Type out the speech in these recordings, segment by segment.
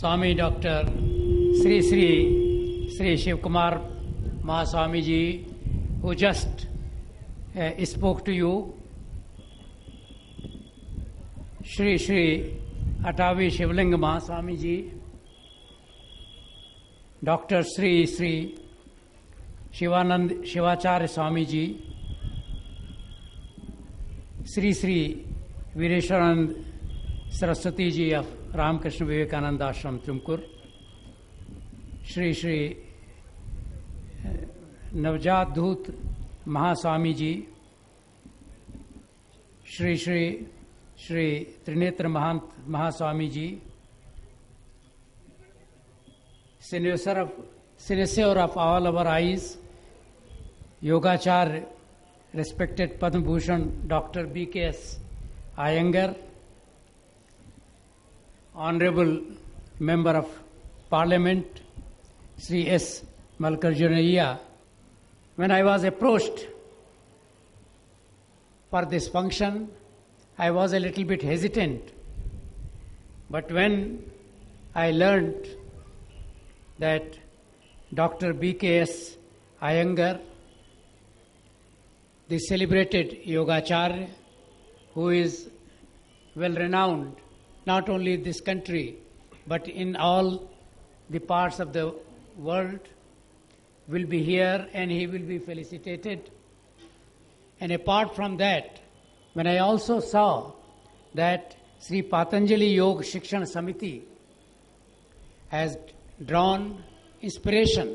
Swami Dr. Sri Shiv Kumar Mahaswami ji, who just spoke to you, Sri Atavi Shivlinga Mahaswami ji, Dr. Sri Shivacharya Swami ji, Sri Vireshwaranand Saraswati ji of Ramakrishna Vivekananda Ashram Tumkur, Sri Navjat Dhoot Mahaswami ji, Sri Trinetra Mahant Mahaswami ji, Sinecure of all our eyes, Yogachar, respected Padma Bhushan Dr. B.K.S. Iyengar, Honorable Member of Parliament, Sri S. Malkarjunaiya. When I was approached for this function, I was a little bit hesitant. But when I learned that Dr. B.K.S. Iyengar, the celebrated Yogacharya, who is well renowned not only in this country but in all the parts of the world, will be here and he will be felicitated. And apart from that, when I also saw that Sri Patanjali Yoga Shikshan Samiti has drawn inspiration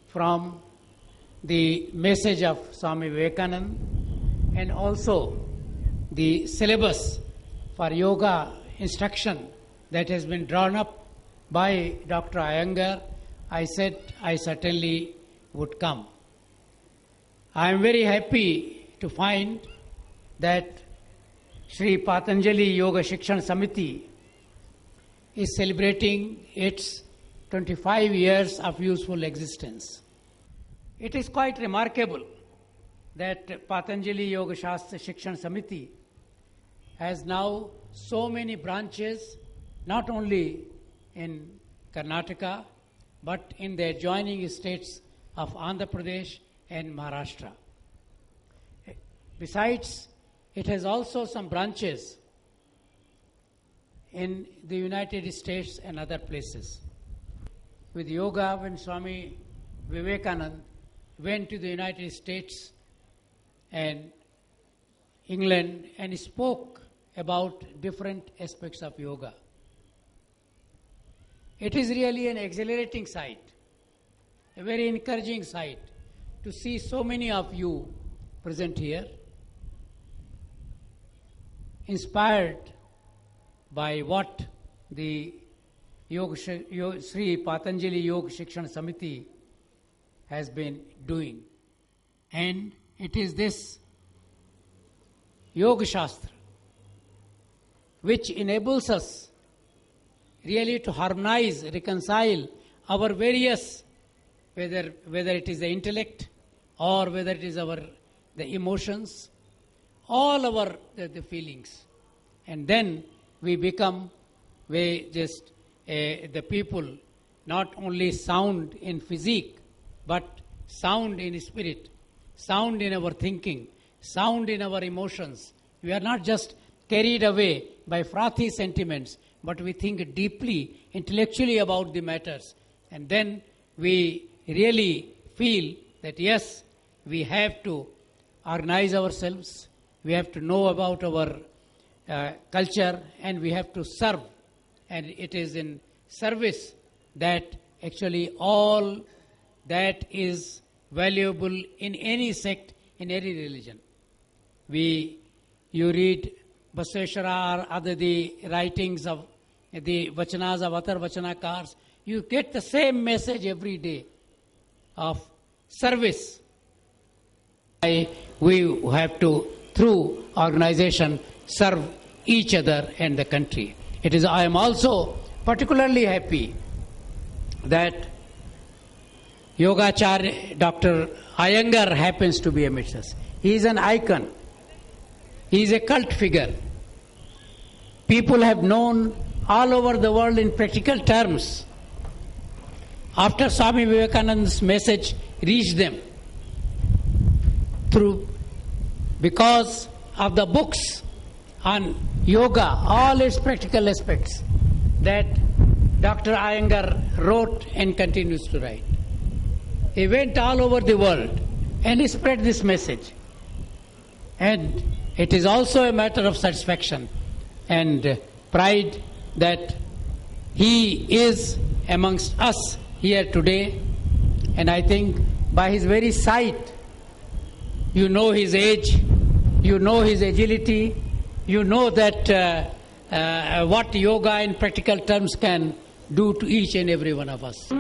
from the message of Swami Vivekananda and also the syllabus for yoga instruction that has been drawn up by Dr. Iyengar, I said I certainly would come. I am very happy to find that Sri Patanjali Yoga Shikshan Samiti is celebrating its 25 years of useful existence. It is quite remarkable that Patanjali Yoga Shastra Shikshan Samiti has now so many branches, not only in Karnataka, but in the adjoining states of Andhra Pradesh and Maharashtra. Besides, it has also some branches in the United States and other places. With yoga, when Swami Vivekananda went to the United States and England and spoke about different aspects of yoga, it is really an exhilarating sight, a very encouraging sight to see so many of you present here, inspired by what the Sri Patanjali Yoga Shikshan Samiti has been doing. And it is this Yoga Shastra which enables us really to harmonize, reconcile our various, whether it is the intellect or whether it is the emotions, all our the feelings. And then we become the people not only sound in physique, but sound in spirit, sound in our thinking, sound in our emotions. We are not just carried away by frothy sentiments, but we think deeply, intellectually about the matters. And then we really feel that yes, we have to organize ourselves, we have to know about our culture, and we have to serve. And it is in service that actually all that is valuable in any sect, in any religion. You read Basveshwara or other the writings of the vachanas of other vachanakars, you get the same message every day of service. We have to, through organization, serve each other and the country. I am also particularly happy that Yogacharya Dr. Iyengar happens to be amidst us. He is an icon. He is a cult figure. People have known all over the world in practical terms. After Swami Vivekananda's message reached them, because of the books on yoga, all its practical aspects that Dr. Iyengar wrote and continues to write. He went all over the world and he spread this message. And it is also a matter of satisfaction and pride that he is amongst us here today. And I think by his very sight, you know his age, you know his agility, you know that what yoga in practical terms can do to each and every one of us.